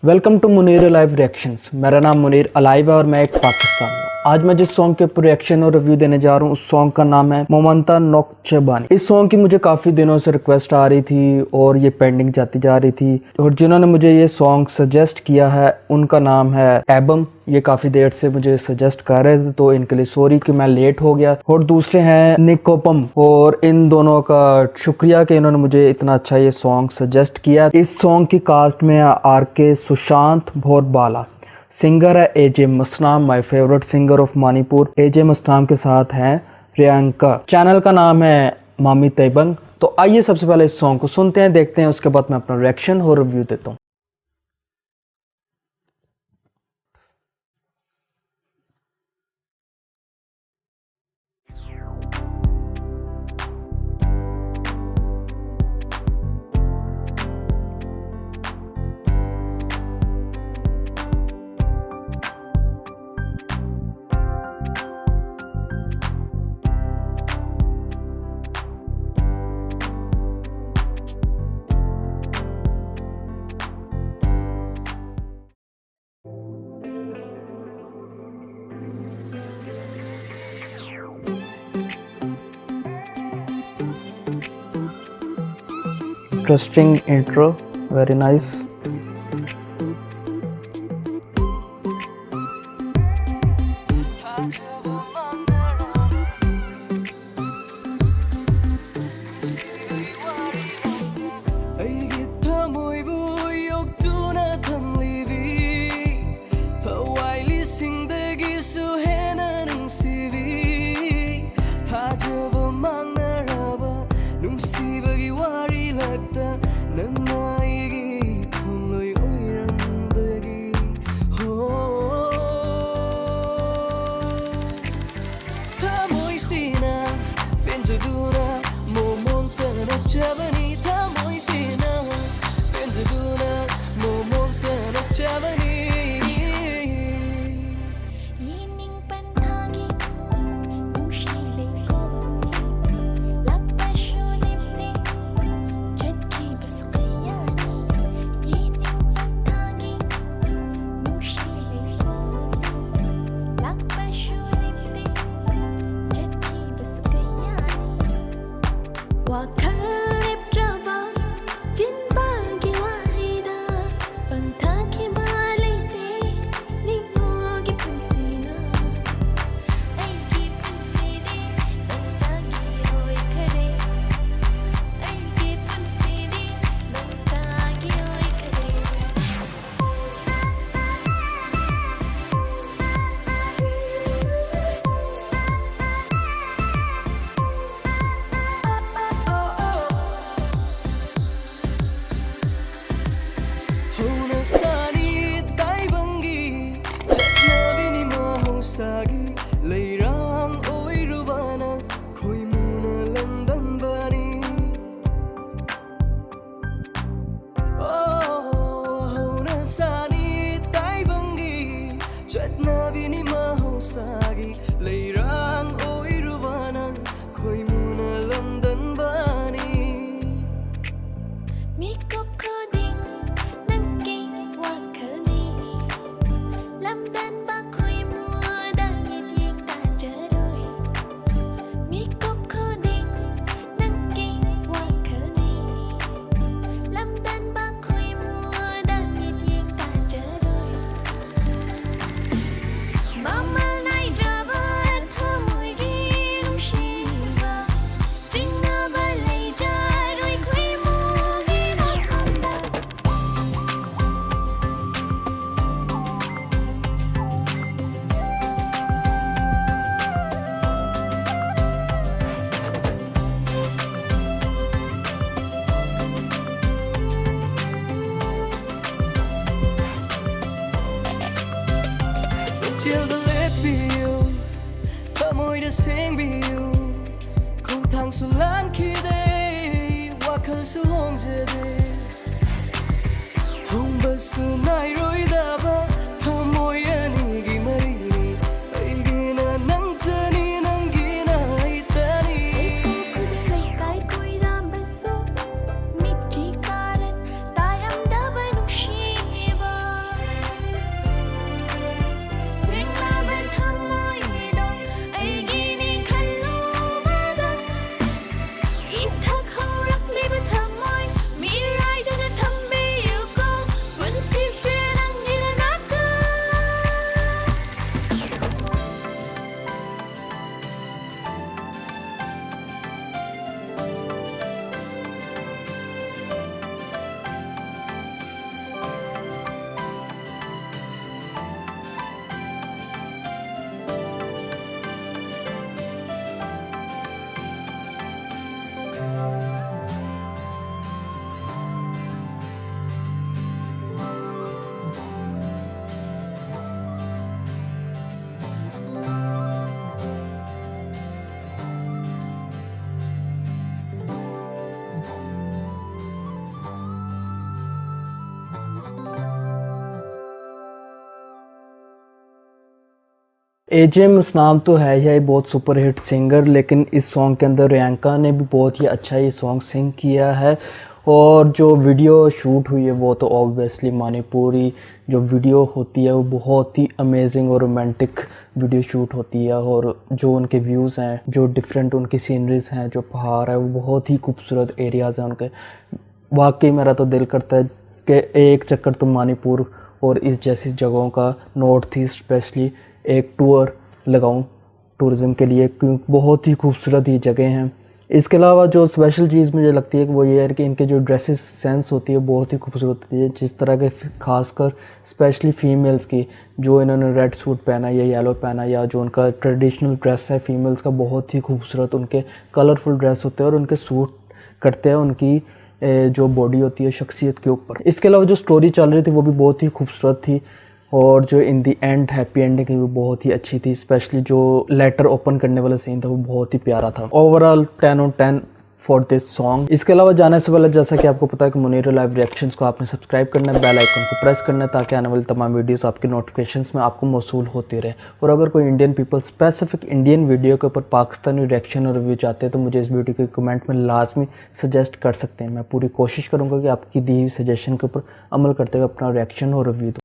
Welcome to Munir live reactions. मेरा नाम Munir alive है और मैं एक पाकिस्तानी हूँ। आज मैं जिस सॉन्ग के ऊपर रिएक्शन और रिव्यू देने जा रहा हूँ उस सॉन्ग का नाम है मोमंता नोकचबानी। इस सॉन्ग की मुझे काफ़ी दिनों से रिक्वेस्ट आ रही थी और ये पेंडिंग जाती जा रही थी, और जिन्होंने मुझे ये सॉन्ग सजेस्ट किया है उनका नाम है एबम। ये काफ़ी देर से मुझे सजेस्ट कर रहे थे, तो इनके लिए सॉरी कि मैं लेट हो गया। और दूसरे हैं निकोपम, और इन दोनों का शुक्रिया कि इन्होंने मुझे इतना अच्छा ये सॉन्ग सजेस्ट किया। इस सॉन्ग की कास्ट में आर के सुशांत भोरबाला, सिंगर है AJ Masnam, my favourite singer of Manipur. AJ Masnam के साथ हैं प्रियंका। चैनल का नाम है मामी तैबंग। तो आइए सबसे पहले इस सॉन्ग को सुनते हैं, देखते हैं, उसके बाद मैं अपना रिएक्शन और रिव्यू देता हूँ। Interesting intro, very nice. एजेम नाम तो है ही बहुत सुपर हिट सिंगर, लेकिन इस सॉन्ग के अंदर रियांका ने भी बहुत ही अच्छा ये सॉन्ग सिंग किया है। और जो वीडियो शूट हुई है वो तो ऑब्वियसली मणिपुरी जो वीडियो होती है वो बहुत ही अमेजिंग और रोमांटिक वीडियो शूट होती है। और जो उनके व्यूज़ हैं, जो डिफरेंट उनकी सीनरीज हैं, जो पहाड़ है, वो बहुत ही खूबसूरत एरियाज़ हैं उनके। वाकई मेरा तो दिल करता है कि एक चक्कर तो मणिपुर और इस जैसी जगहों का, नॉर्थ ईस्ट स्पेशली, एक टूर लगाऊं टूरिज़्म के लिए, क्योंकि बहुत ही खूबसूरत ये जगह हैं। इसके अलावा जो स्पेशल चीज़ मुझे लगती है कि वो ये है कि इनके जो ड्रेसेस सेंस होती है बहुत ही खूबसूरत होती है। जिस तरह के खासकर स्पेशली फ़ीमेल्स की, जो इन्होंने रेड सूट पहना या येलो पहना, या जो उनका ट्रेडिशनल ड्रेस है फ़ीमेल्स का, बहुत ही खूबसूरत उनके कलरफुल ड्रेस होते हैं और उनके सूट करते हैं उनकी जो बॉडी होती है शख्सियत के ऊपर। इसके अलावा जो स्टोरी चल रही थी वो भी बहुत ही खूबसूरत थी, और जो इन दी एंड हैप्पी एंडिंग की वो बहुत ही अच्छी थी। स्पेशली जो लेटर ओपन करने वाला सीन था वो बहुत ही प्यारा था। Overall 10/10 for this song. इसके अलावा जाने से पहले, जैसा कि आपको पता है कि मुनीर लाइव रिएक्शंस को आपने सब्सक्राइब करना है, बेल आइकन को प्रेस करना है, ताकि आने वाली तमाम वीडियोस आपके नोटिफिकेशंस में आपको मौसूल होते रहे। और अगर कोई Indian people specific Indian video के ऊपर पाकिस्तानी रिएक्शन और रिव्यू चाहते हैं तो मुझे इस वीडियो के कमेंट में लाजमी सजेस्ट कर सकते हैं। मैं पूरी कोशिश करूँगा कि आपकी दी हुई सजेशन के ऊपर अमल करते हुए अपना रिएक्शन और रिव्यू दूँ।